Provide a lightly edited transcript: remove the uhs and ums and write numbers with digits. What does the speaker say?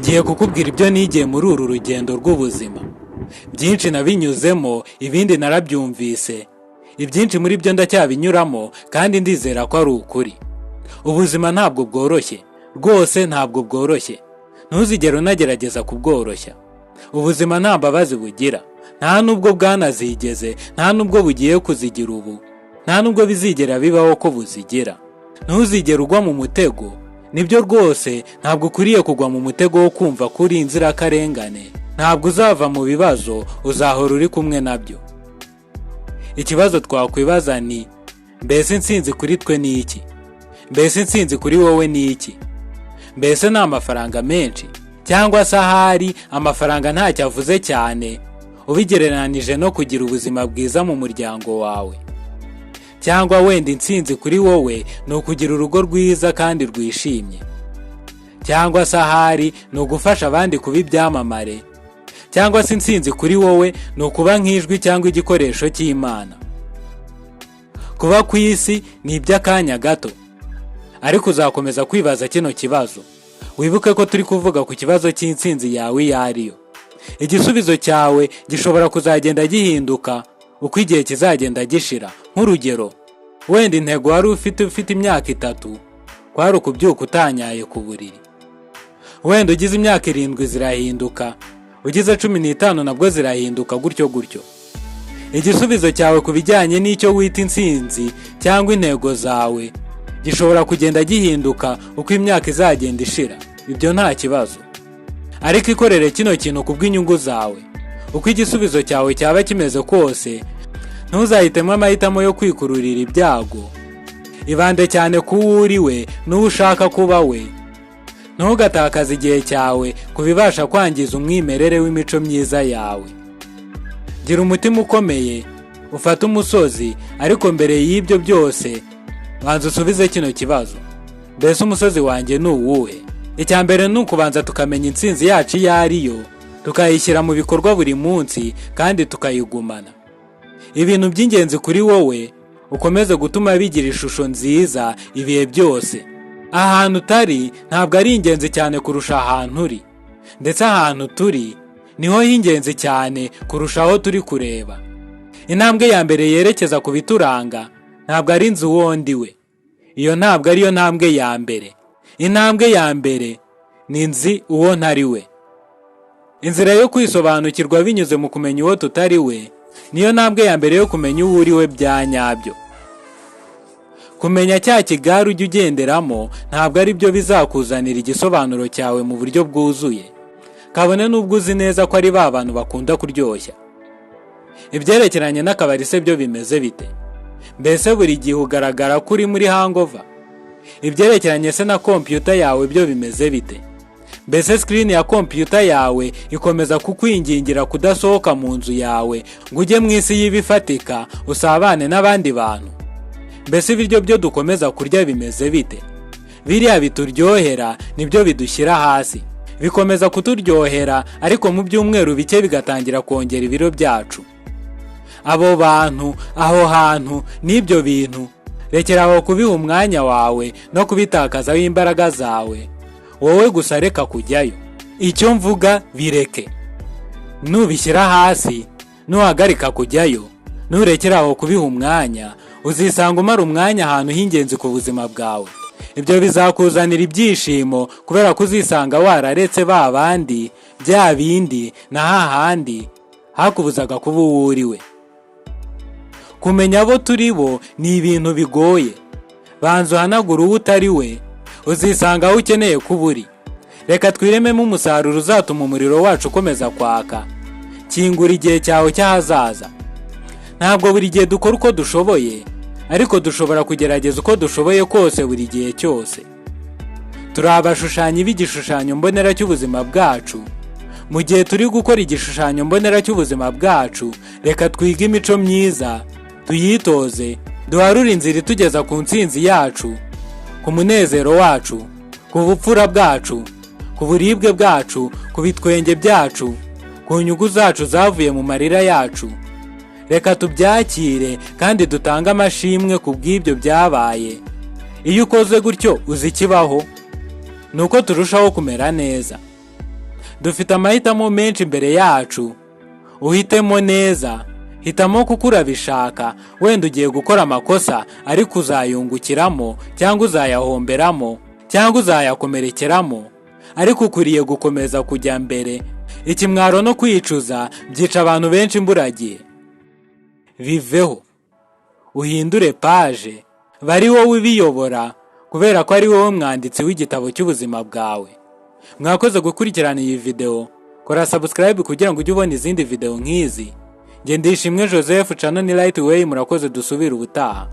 Ngiye kukubwira ibyo nigiye muri uru rugendo rw'ubuzima. Byinshi nabinyuzemo, ibindi narabyumvise. Ibyinshi muri byo ndacyabinyuramo kandi ndizera ko ari ukuri. Ubuzima ntabwo bworoshye, rwose ntabwo bworoshye. Ntuzigere unagerageza kubworoshya. Ubuzima nta mbabazi bugira, nta nubwo bwanazigeze, nta nubwo bugiye kuzigira ubu, nta nubwo bizigera bibaho ko buzigira. Ntuzigere ugwa mu mutego. Nibyo rwose, ntabwo ukwiye kugwa mu mutego wo kumva ko uri inzirakarengane. Ntabwo uzava mu bibazo, uzahora uri kumwe nabyo. Ikibazo twakwibaza ni, mbese intsinzi kuri twe ni iki? Mbese intsinzi kuri wowe ni iki? Mbese ni amafaranga menshi? Cyangwa se ahari amafaranga ntacyo avuze cyane, ubigereranije no kugira ubuzima bwiza mu muryango wawe? Cyangwa wenda intsinzi kuri wowe ni ukugira urugo rwiza kandi rwishimye? Cyangwa se ahari ni ugufasha abandi kuba ibyamamare? Cyangwa se intsinzi kuri wowe ni ukuba nk'ijwi cyangwa igikoresho cy'Imana? Kuba ku isi ni iby'akanya gato, ariko uzakomeza kwibaza kino kibazo. Wibuke ko turi kuvuga ku kibazo cy'intsinzi yawe iyo ariyo. Igisubizo cyawe gishobora kuzagenda gihinduka uko igihe kizagenda gishira. Nk'urugero, wenda intego wari ufite imyaka 3 kwari ukubyuka utanyaye ku buriri. Wenda ugize imyaka 7 zirahinduka, ugize 15 nabwo zirahinduka, gutyo gutyo. Igisubizo cyawe ku bijyanye n'icyo wita intsinzi cyangwa intego zawe gishobora kugenda gihinduka uko imyaka izagenda ishira. Ibyo nta kibazo, ariko ikorere kino kintu kubw'inyungu zawe. Uko igisubizo cyawe cyaba kimeze kose, ntuzahitemo amahitamo yo kwikururira ibyago. Ibande cyane ku wo uriwe n'uwo ushaka kuba we. Ntugatakaze igihe cyawe ku bibasha kwangiza umwimerere w'imico myiza yawe. Gira umutima ukomeye, ufate umusozi, ariko mbere y'ibyo byose banza usubize kino kibazo: mbese umusozi wanjye ni uwuhe? Icya mbere ni ukubanza tukamenya intsinzi yacu iyo ariyo, tukayishyira mu bikorwa buri munsi kandi tukayigumana. Ibintu by'ingenzi kuri wowe ukomeze gutuma bigira ishusho nziza ibihe byose. Ahantu utari ntabwo ari ingenzi cyane kurusha ahantu uri, ndetse ahantu turi niho h'ingenzi cyane kurusha aho turi kureba. Intambwe ya mbere yerekeza ku bituranga ntabwo ari inzu wundi we. Iyo ntabwo ariyo ntambwe ya mbere. Intambwe ya mbere ni nzi uwo ntari we. Inzira yo kwisobanukirwa binyuze mu kumenya uwo tutari we niyo ntambwe ya mbere yo kumenya uwo uri we bya nyabyo. Kumenya cya kigare ujya ugenderamo ntabwo ari byo bizakuzanira igisobanuro cyawe mu buryo bwuzuye, kabone n'ubwo uzi neza ko ari ba bantu bakunda kuryoshya. Ibyerekeranye n'akabari se byo bimeze bite? Mbese buri gihe ugaragara ko uri muri hangover? Ibyerekeranye se na computer yawe byo bimeze bite? Mbese screen ya computer yawe ikomeza kukwingingira kudasohoka mu nzu yawe ngo ujye mu isi y'ibifatika usabane n'abandi bantu? Mbese ibiryo byo dukomeza kurya bimeze bite? Biriya bituryohera nibyo bidushyira hasi, bikomeza kuturyohera, ariko mu byumweru bike bigatangira kongera ibiro byacu. Abo bantu, aho hantu, n'ibyo bintu, rekera aho kubiha umwanya wawe no kubitakazaho imbaraga zawe. Wowe gusa reka kujyayo. Icyo mvuga, bireke. Nubishyira hasi, nuhagarika kujyayo, nurekera aho kubiha umwanya, uzisanga umara umwanya ahantu h'ingenzi ku buzima bwawe. Ibyo bizakuzanira ibyishimo kubera ko uzisanga wararetse ba bandi, bya bindi na hahandi hakubuzaga kuba uwo uriwe. Kumenya abo turi bo ni ibintu bigoye. Banza uhanagura uwo utari we, uzisanga aho ukeneye kuba uri. Reka twirememo umusaruro uzatuma umuriro wacu ukomeza kwaka. Kingura igihe cyawe cy'ahazaza. Ntabwo buri gihe dukora uko dushoboye, ariko dushobora kugerageza uko dushoboye kose buri gihe cyose. Turi abashushanyi b'igishushanyo mbonera cy'ubuzima bwacu. Mu gihe turi gukora igishushanyo mbonera cy'ubuzima bwacu, reka twige imico myiza, tuyitoze, duharure inzira itugeza ku ntsinzi yacu, ku munezero wacu, ku bupfura bwacu, ku buribwe bwacu, ku bitwenge byacu, ku nyungu zacu zavuye mu marira yacu. Reka tubyakire kandi dutange amashimwe ku bw'ibyo byabaye. Iyo ukoze gutyo uzi ikibaho, nuko turushaho kumera neza. Dufite amahitamo menshi imbere yacu. Uhitemo neza. Hitamo kuko urabishaka. Wenda ugiye gukora amakosa ariko uzayungukiramo cyangwa uzayahomberamo cyangwa uzayakomerekeramo, ariko ukwiriye gukomeza kujya mbere. Ikimwaro no kwicuza byica abantu benshi imburagihe. Biveho. Uhindure paje. Bari wowe ubiyobora, kubera ko ari wowe mwanditsi w'igitabo cy'ubuzima bwawe. Mwakoze gukurikirana iyi video. Kora subscribe kugira ngo ujye ubona izindi video nk'izi. Nge Ndishimwe Joseph, channel ni Lightway. Murakoze, dusubire ubutaha.